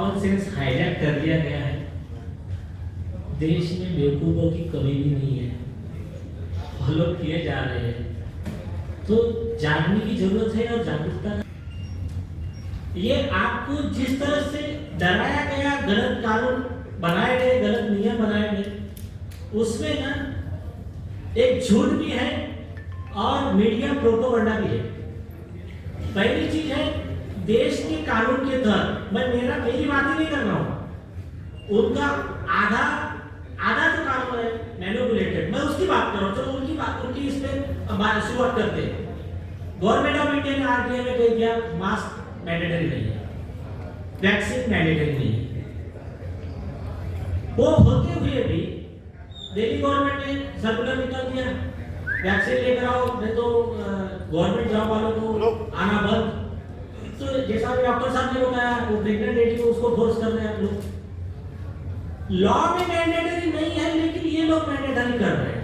Common sense hijack कर दिया गया है। देश में बेवकूफ़ों की कमी भी नहीं है, फॉलो किए जा रहे हैं। तो जानने की जरूरत है और जागरूकता। ये आपको जिस तरह से डराया गया, गलत कानून बनाए गए, गलत नियम बनाए गए, उसमें ना एक झूठ भी है और मीडिया प्रोपेगेंडा भी है। पहली चीज है देश के कानून के तहत, मेरी बात ही नहीं कर रहा हूं, उनका आधा जो कानून है मैनिपुलेटेड, मैं उसकी बात कर रहा हूं। चलो उनकी इस पे शुरुआत करते हैं। गवर्नमेंट ऑफ इंडिया ने आरटीआई में कह दिया मास्क मैंडेटरी नहीं है, वैक्सीन मैंडेटरी नहीं है। वो होते हुए भी दिल्ली गवर्नमेंट ने सर्कुलर निकाल दिया, वैक्सीन लेकर आओ, नहीं तो गवर्नमेंट जॉब वालों को आना बंद। तो जैसा डॉक्टर साहब ने बताया, वो प्रेग्नेंट लेडी को उसको फोर्स कर रहे हैं लोग। लॉ में मैंडेटरी नहीं है, लेकिन ये लोग मैंडेटरी कर रहे हैं।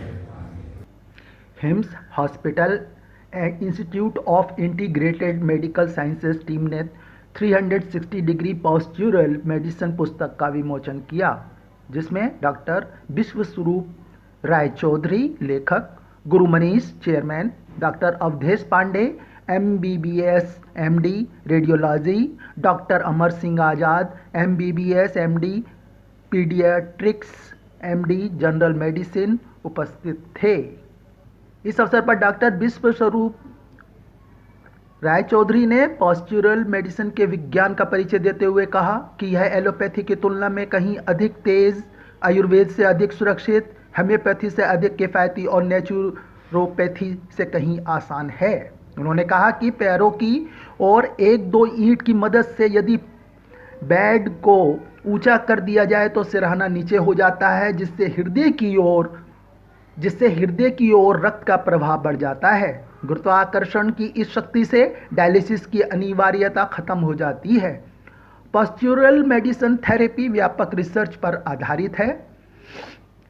Hymns hospital and institute of integrated medical sciences team ने 360 डिग्री पॉस्चुरल मेडिसिन पुस्तक का विमोचन किया, जिसमें डॉक्टर विश्वस्वरूप राय चौधरी लेखक, Guru Manish chairman, doctor Avadhesh Pandey MBBS MD radiology, doctor Amar Singh Azad MBBS MD paediatrics MD general medicine उपस्थित थे। इस अवसर पर डॉक्टर विश्वस्वरूप राय चौधरी ने पॉस्चुरल मेडिसिन के विज्ञान का परिचय देते हुए कहा कि यह एलोपैथी की तुलना में कहीं अधिक तेज, आयुर्वेद से अधिक सुरक्षित, होम्योपैथी से अधिक किफ़ायती और नेचुरोपैथी से कहीं आसान है। उन्होंने कहा कि पैरों की और 1-2 ईंट की मदद से यदि बेड को ऊंचा कर दिया जाए तो सिरहाना नीचे हो जाता है, जिससे हृदय की ओर रक्त का प्रवाह बढ़ जाता है। गुरुत्वाकर्षण की इस शक्ति से डायलिसिस की अनिवार्यता खत्म हो जाती है। पॉस्चुरल मेडिसिन थेरेपी व्यापक रिसर्च पर आधारित है।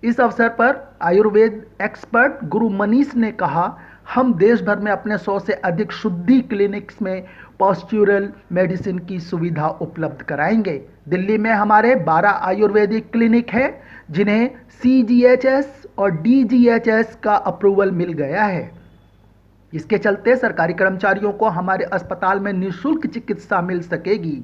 इस अवसर पर आयुर्वेद एक्सपर्ट गुरु मनीष ने कहा, हम देश भर में अपने 100 से अधिक शुद्धि क्लिनिक्स में पॉस्चुरल मेडिसिन की सुविधा उपलब्ध कराएंगे। दिल्ली में हमारे 12 आयुर्वेदिक क्लिनिक हैं, जिन्हें CGHS और DGHS का अप्रूवल मिल गया है। इसके चलते सरकारी कर्मचारियों को हमारे अस्पताल में निःशुल्क चिकित्सा मिल सकेगी।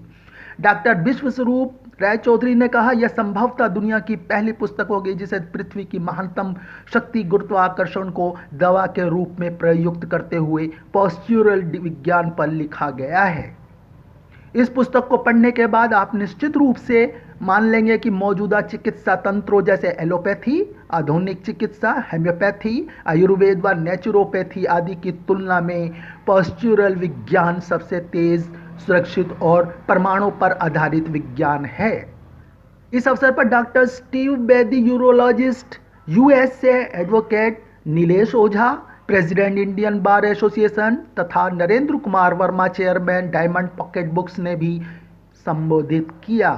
डॉक्टर विश्वस्वरूप राय चौधरी ने कहा, यह संभवतः दुनिया की पहली पुस्तक होगी जिसे पृथ्वी की महानतम शक्ति गुरुत्वाकर्षण को दवा के रूप में प्रयुक्त करते हुए पॉस्चुरल विज्ञान पर लिखा गया है। इस पुस्तक को पढ़ने के बाद आप निश्चित रूप से मान लेंगे कि मौजूदा चिकित्सा तंत्रों जैसे एलोपैथी, आधुनिक चिकित्सा, होम्योपैथी, आयुर्वेद व नेचुरोपैथी आदि की तुलना में पॉस्चुरल विज्ञान सबसे तेज, सुरक्षित और परमाणु पर आधारित विज्ञान है। इस अवसर पर doctor Steve Bedi, urologist, USA advocate Nilesh Ojha, president Indian bar association तथा Narendra Kumar Verma, chairman Diamond Pocket Books ने भी संबोधित किया।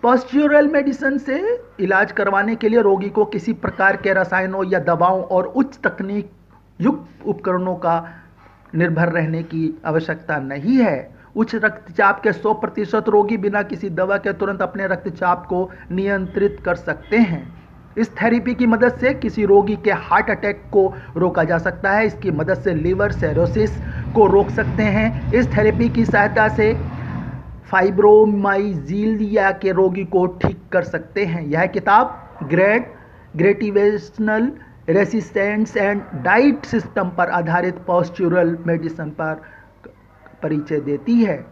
पॉस्चुरल मेडिसिन से इलाज करवाने के लिए रोगी को किसी प्रकार के रसायनों या दवाओं और उच्च तकनीक युक्त उपकरणों का निर्भर रहने की आवश्यकता नहीं है। उच्च रक्तचाप के 100% रोगी बिना किसी दवा के तुरंत अपने रक्तचाप को नियंत्रित कर सकते हैं। इस थेरेपी की मदद से किसी रोगी के हार्ट अटैक को रोका जा सकता है। इसकी मदद से लिवर सिरोसिस को रोक सकते हैं। इस थेरेपी की सहायता से फाइब्रोमाइल्जिया के रोगी को ठीक कर सकते हैं। यह किताब ग्रेटिवेशनल रेसिस्टेंस एंड डाइट सिस्टम पर आधारित पॉस्चुरल मेडिसिन पर परिचय देती है।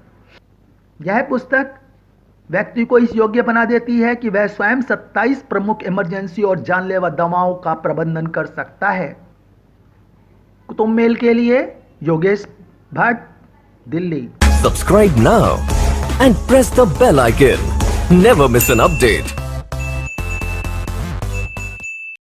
यह पुस्तक व्यक्ति को इस योग्य बना देती है कि वह स्वयं 27 प्रमुख इमरजेंसी और जानलेवा दवाओं का प्रबंधन कर सकता है। कुतुब मेल के लिए Yogesh Bhatt, Delhi. Subscribe now and press the bell icon. Never miss an update.